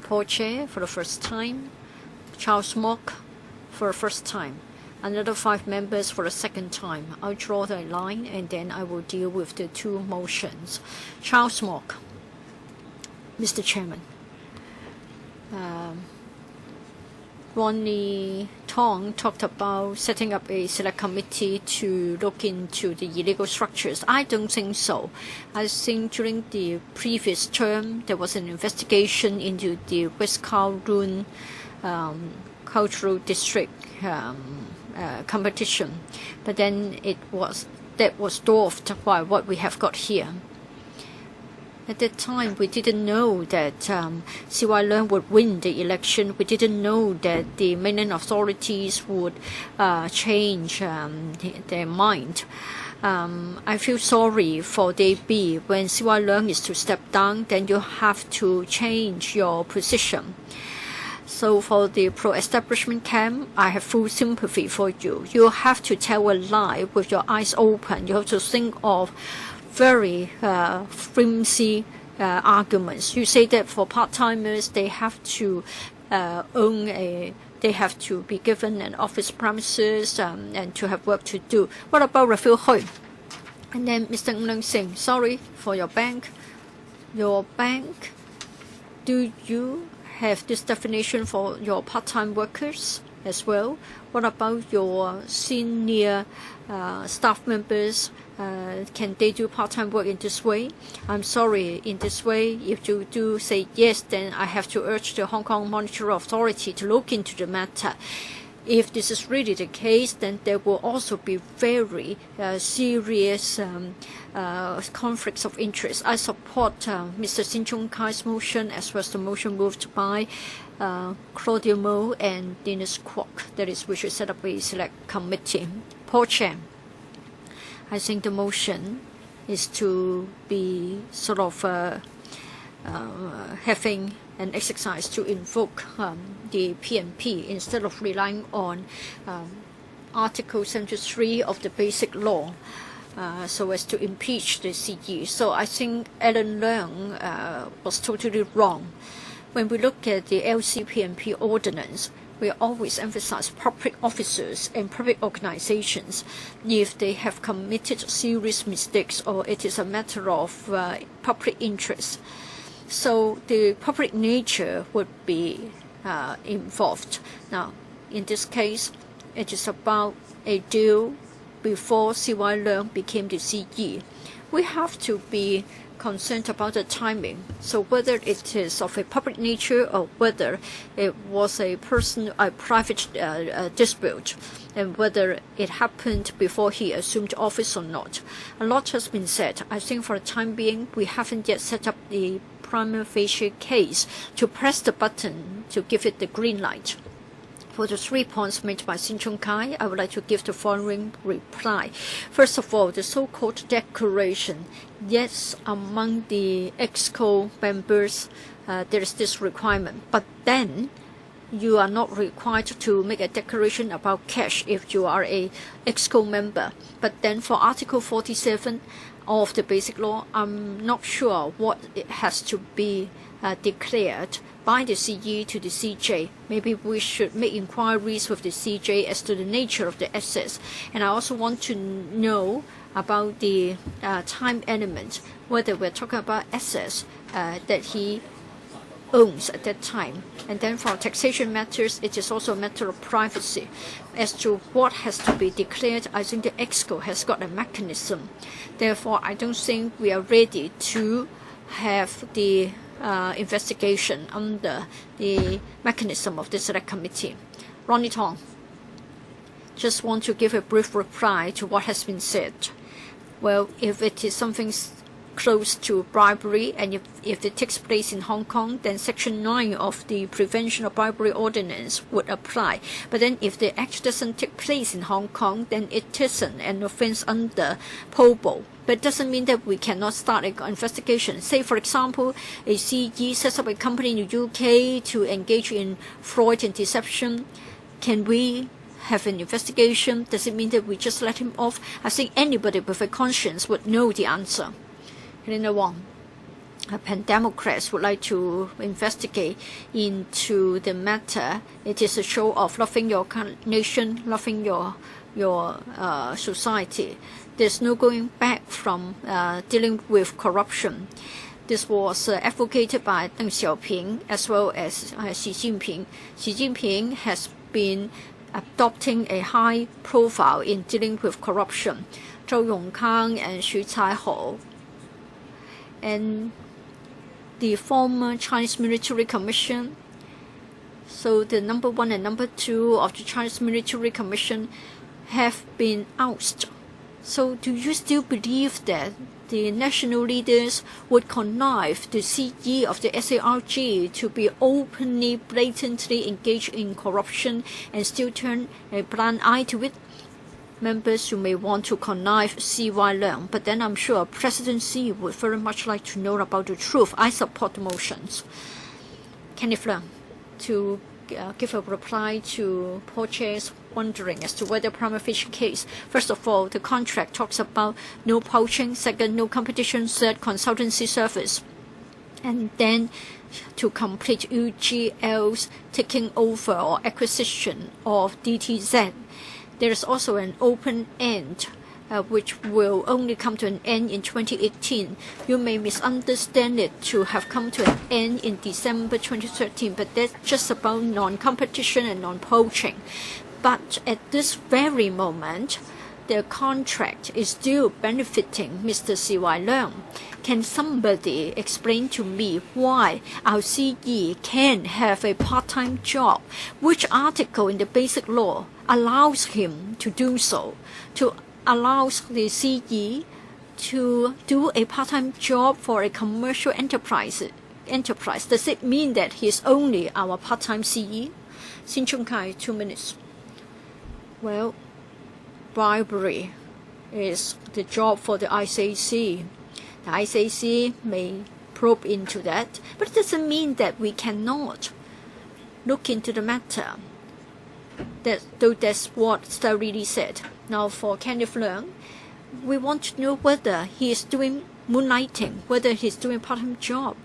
Paul Chair for the first time, Charles Mock for the first time. another 5 members for the second time. I'll draw the line and then I will deal with the 2 motions. Charles Mock. Mr. Chairman. Ronnie Tong talked about setting up a select committee to look into the illegal structures. I don't think so. I think during the previous term, there was an investigation into the West Kowloon Cultural District competition, but then that was dwarfed by what we have got here. At that time, we didn't know that CY Leung would win the election. We didn't know that the mainland authorities would change their mind. I feel sorry for DB. When CY Leung is to step down, then you have to change your position. So for the pro-establishment camp, I have full sympathy for you. You have to tell a lie with your eyes open. You have to think of very flimsy arguments. You say that for part-timers, they have to they have to be given an office premises and to have work to do. What about Raphael Hui? And then Mr. Ng Leung saying, sorry for your bank. Your bank, do you have this definition for your part-time workers as well? What about your senior staff members? Can they do part-time work in this way? I'm sorry, in this way, if you do say yes, then I have to urge the Hong Kong Monetary Authority to look into the matter. If this is really the case, then there will also be very serious conflicts of interest. I support Mr. Sin Chung Kai's motion as well as the motion moved by Claudia Mo and Dennis Kwok. That is, we should set up a select committee. Paul Chan. I think the motion is to be sort of having an exercise to invoke the PNP instead of relying on Article 73 of the Basic Law so as to impeach the CE. So I think Alan Leung was totally wrong. When we look at the LCPNP ordinance, we always emphasize public officers and public organizations if they have committed serious mistakes or it is a matter of public interest. So the public nature would be involved. Now, in this case, it is about a deal before CY Leung became the CE. We have to be concerned about the timing. So whether it is of a public nature or whether it was a private dispute, and whether it happened before he assumed office or not. A lot has been said. I think for the time being, we haven't yet set up the prima facie case to press the button to give it the green light. For the 3 points made by Sin Chung Kai, I would like to give the following reply. First of all, the so-called declaration. Yes, among the EXCO members, there is this requirement. But then, you are not required to make a declaration about cash if you are a EXCO member. But then for Article 47 of the Basic Law, I'm not sure what it has to be declared by the CE to the CJ. Maybe we should make inquiries with the CJ as to the nature of the assets. And I also want to know about the time element, whether we're talking about assets that he owns at that time. And then for taxation matters, it is also a matter of privacy. As to what has to be declared, I think the EXCO has got a mechanism. Therefore, I don't think we are ready to have the investigation under the mechanism of the select committee. Ronnie Tong, just want to give a brief reply to what has been said. Well, if it is something close to bribery, and if it takes place in Hong Kong, then Section 9 of the Prevention of Bribery Ordinance would apply. But then if the act doesn't take place in Hong Kong, then it isn't an offense under POBO. But it doesn't mean that we cannot start an investigation. Say, for example, a CE sets up a company in the UK to engage in fraud and deception. Can we have an investigation? Does it mean that we just let him off? I think anybody with a conscience would know the answer. Helena Wong. Democrats would like to investigate into the matter. It is a show of loving your nation, loving your society. There's no going back from dealing with corruption. This was advocated by Deng Xiaoping as well as Xi Jinping. Xi Jinping has been adopting a high profile in dealing with corruption. Zhou Yongkang and Xu Caihou and the former Chinese Military Commission. So the number 1 and number 2 of the Chinese Military Commission have been ousted. So do you still believe that the national leaders would connive the CE of the SARG to be openly, blatantly engaged in corruption and still turn a blind eye to it? Members, you may want to connive C.Y. Leung, but then I'm sure President Xi would very much like to know about the truth. I support the motions. Kenneth Leung, to give a reply to Paul Chair's wondering as to whether prima facie case. First of all, the contract talks about no poaching. Second, no competition. Third, consultancy service. And then to complete UGL's taking over or acquisition of DTZ. There is also an open end, which will only come to an end in 2018. You may misunderstand it to have come to an end in December 2013, but that's just about non-competition and non-poaching. But at this very moment, the contract is still benefiting Mr. C.Y. Leung. Can somebody explain to me why our CE can have a part-time job? Which article in the Basic Law allows him to do so, to allows the CE to do a part-time job for a commercial enterprise? Does it mean that he is only our part-time CE? Sin Chung Kai, 2 minutes. Well, bribery is the job for the ICAC. The ICAC may probe into that, but it doesn't mean that we cannot look into the matter. Though that's what Star really said. Now for Kenneth Leung, we want to know whether he is doing moonlighting, whether he's doing a part-time job.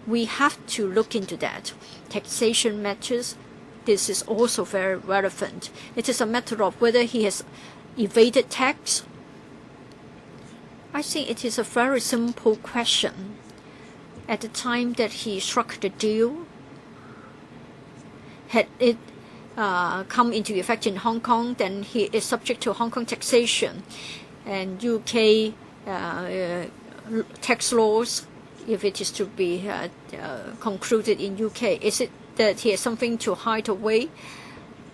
We have to look into that. Taxation matters, this is also very relevant. It is a matter of whether he has evaded tax. I think it is a very simple question. At the time that he struck the deal, had it come into effect in Hong Kong, then he is subject to Hong Kong taxation and UK tax laws if it is to be concluded in UK. Is it that he has something to hide away?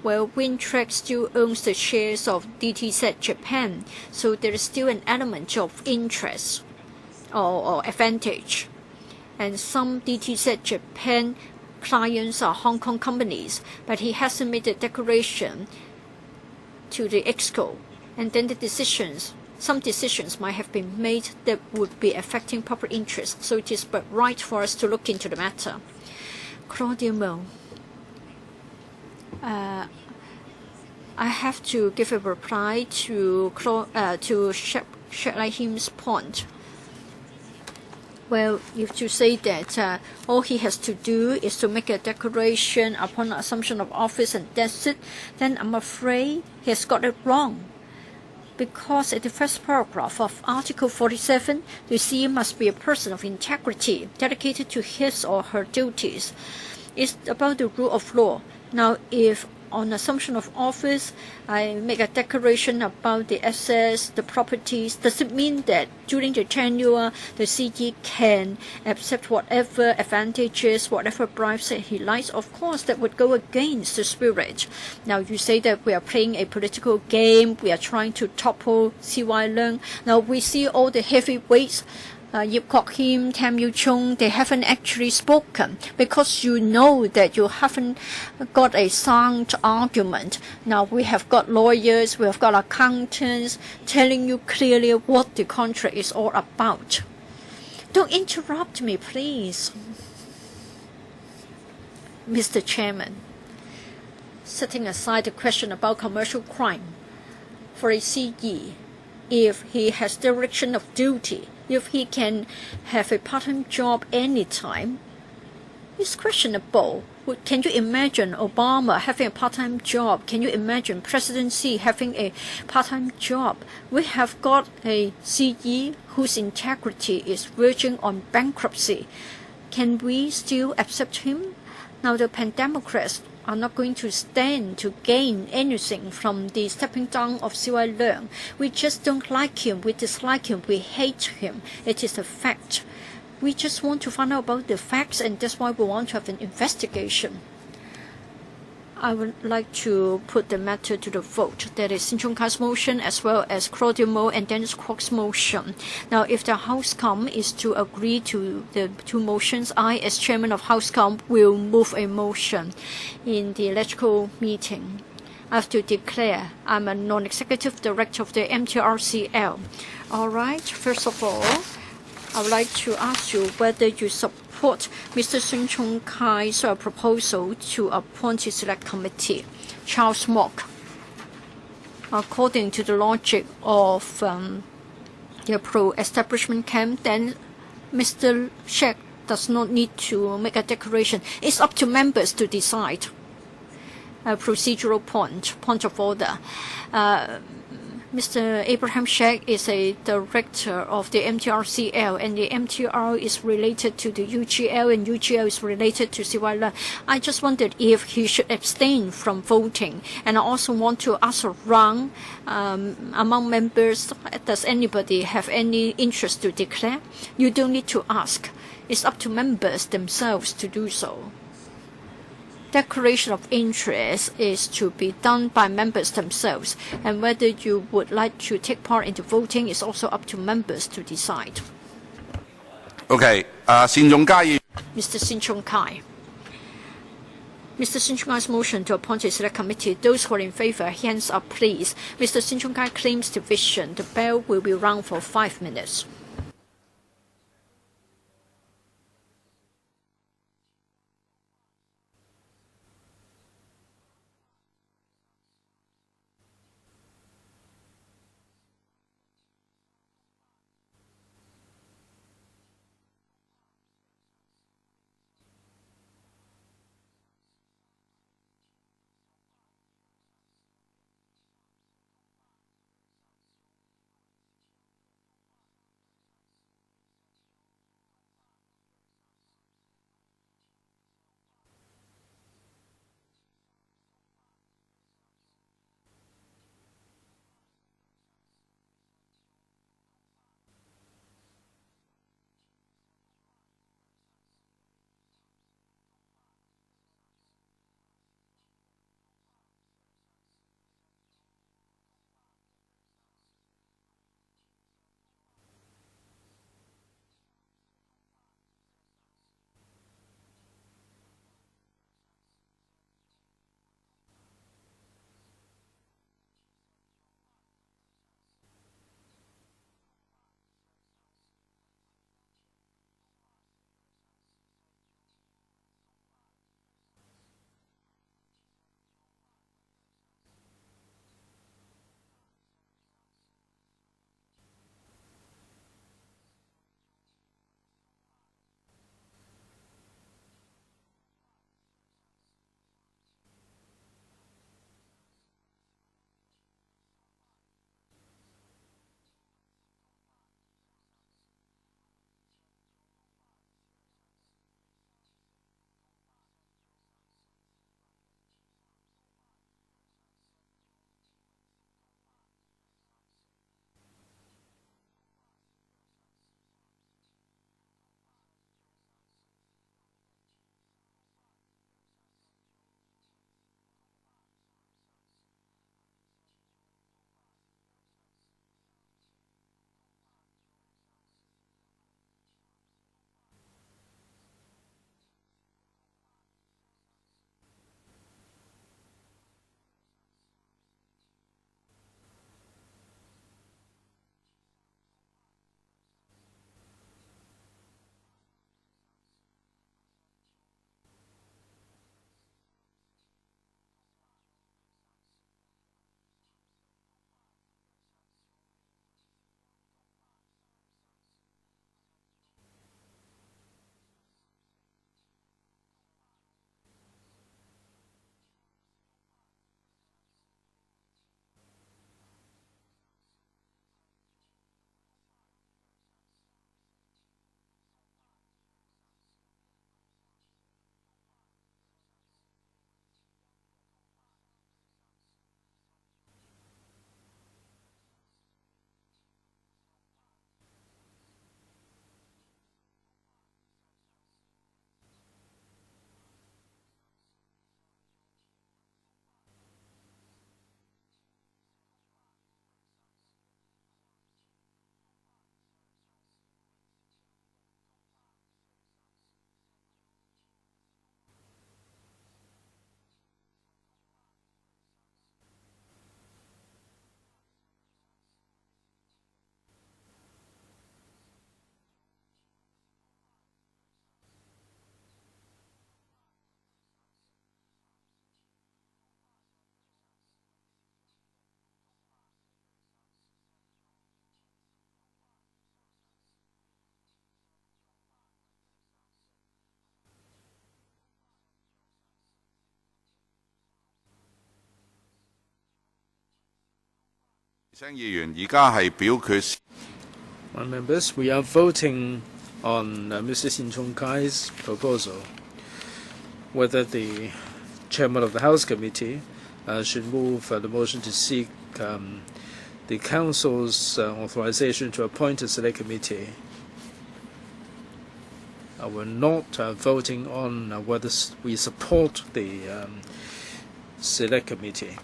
Well, Wintrack still owns the shares of DTZ Japan, so there is still an element of interest or advantage. And some DTZ Japan clients are Hong Kong companies, but he hasn't made a declaration to the EXCO. And then some decisions might have been made that would be affecting public interest. So it is but right for us to look into the matter. Claudia Mo. I have to give a reply to Sheikh Lahim's point. Well, if you say that all he has to do is to make a declaration upon assumption of office and that's it, then I'm afraid he has got it wrong. Because in the first paragraph of Article 47, the CE must be a person of integrity, dedicated to his or her duties. It's about the rule of law. Now, if on assumption of office, I make a declaration about the assets, the properties, does it mean that during the tenure, the CE can accept whatever advantages, whatever bribes that he likes? Of course, that would go against the spirit. Now, you say that we are playing a political game, we are trying to topple C.Y. Leung. Now, we see all the heavyweights, Yip Kok Him, Tam Yu Chung, they haven't actually spoken because you know that you haven't got a sound argument. Now we have got lawyers, we have got accountants telling you clearly what the contract is all about. Don't interrupt me, please. Mr. Chairman, setting aside the question about commercial crime, for a CE, if he has direction of duty, if he can have a part-time job anytime, it's questionable. Can you imagine Obama having a part-time job? Can you imagine President Xi having a part-time job? We have got a CE whose integrity is verging on bankruptcy. Can we still accept him? Now the Pan-Democrats are not going to stand to gain anything from the stepping down of CY Leung. We just don't like him. We dislike him. We hate him. It is a fact. We just want to find out about the facts, and that's why we want to have an investigation. I would like to put the matter to the vote. That is Sin Chung Kai's motion as well as Claudia Mo and Dennis Kwok's motion. Now, if the Housecom is to agree to the two motions, I, as chairman of Housecom, will move a motion in the electrical meeting. I have to declare I'm a non-executive director of the MTRCL. All right, first of all, I would like to ask you whether you support Mr. Sin Chung Kai's proposal to appoint a select committee. Charles Mock. According to the logic of the pro-establishment camp, then Mr. Sheikh does not need to make a declaration. It's up to members to decide. A procedural point of order. Mr. Abraham Sheikh is a director of the MTRCL, and the MTR is related to the UGL, and UGL is related to CY Leung. I just wondered if he should abstain from voting. And I also want to ask around among members, does anybody have any interest to declare? You don't need to ask. It's up to members themselves to do so. Declaration of interest is to be done by members themselves, and whether you would like to take part in the voting is also up to members to decide. Okay, Mr. Sin Chung Kai. Mr. Sin Chung Kai's motion to appoint a select committee. Those who are in favor, hands up please. Mr. Sin Chung Kai claims division. The bell will be rung for 5 minutes. My members, we are voting on Mr. Sin Chung Kai's proposal whether the chairman of the House Committee should move the motion to seek the Council's authorization to appoint a select committee. We're not voting on whether we support the select committee.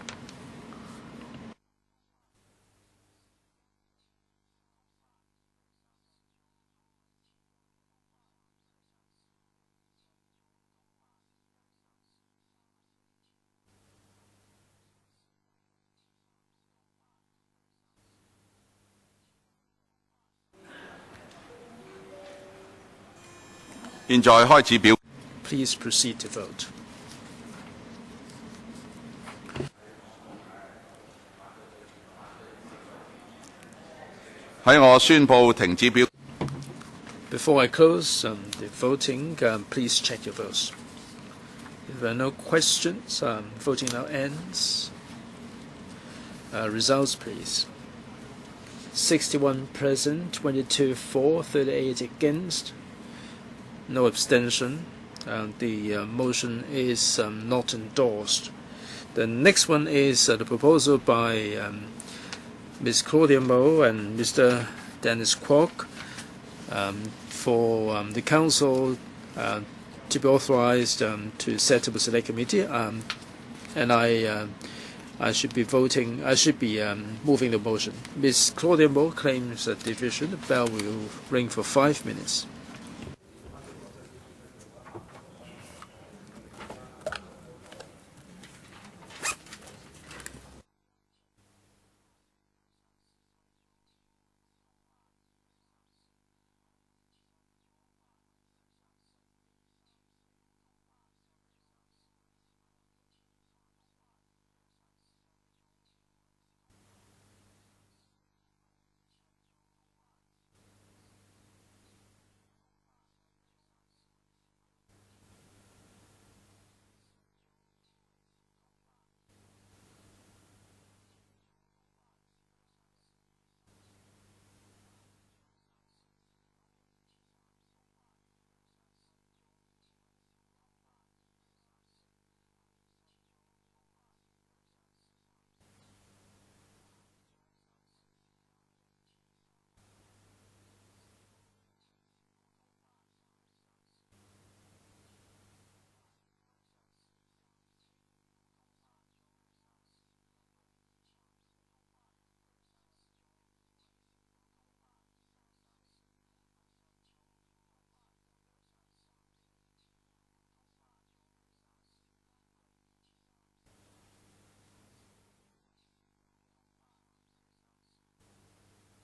Please proceed to vote. Before I close the voting, please check your votes. If there are no questions, voting now ends. Results, please. 61 present, 22 for, 38 against. No abstention. The motion is not endorsed. The next one is the proposal by Ms. Claudia Moe and Mr. Dennis Kwok for the Council to be authorized to set up a select committee, and I should be voting. I should be moving the motion. Ms. Claudia Moe claims a division. The bell will ring for 5 minutes.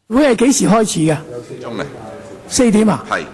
會係幾時開始嘅？4點啊？係。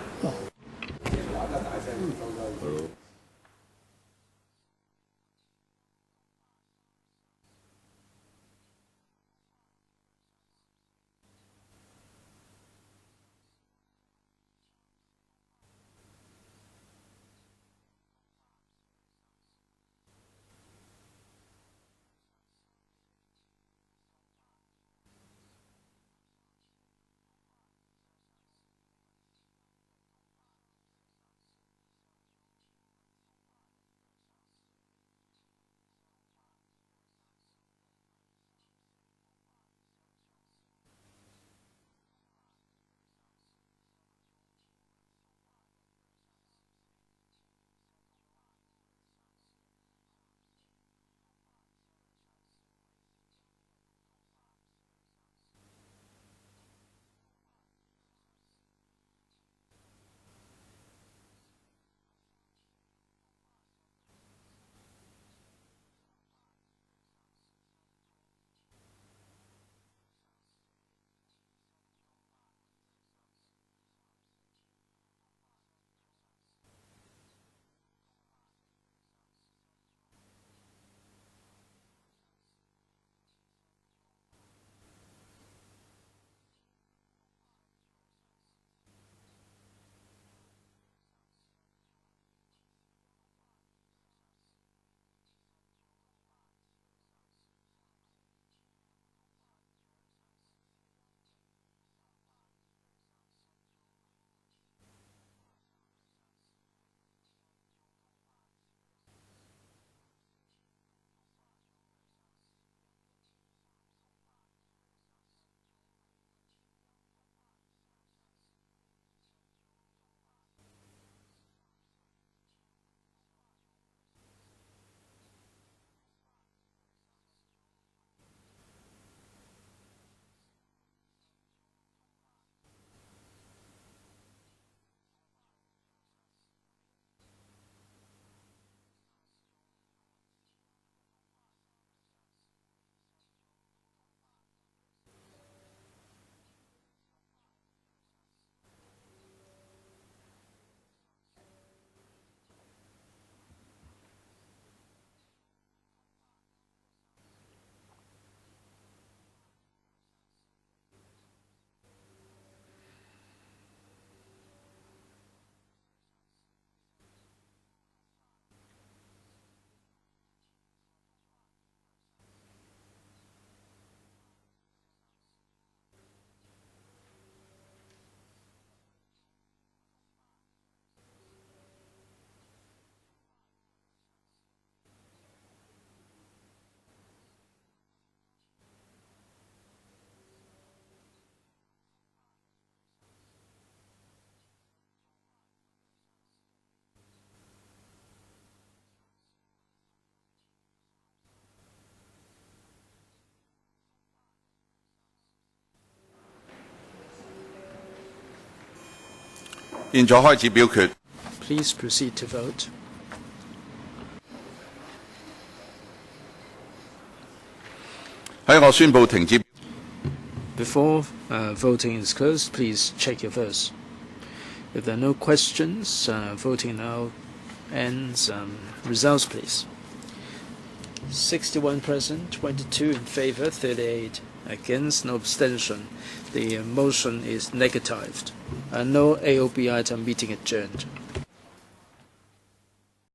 現在開始表決。 Please proceed to vote. 喺我宣布停止。 Before voting is closed, please check your votes. If there are no questions, voting now ends. Results, please. 61 present, 22 in favor, 38 against, no abstention. The motion is negatived. No AOB item, meeting adjourned.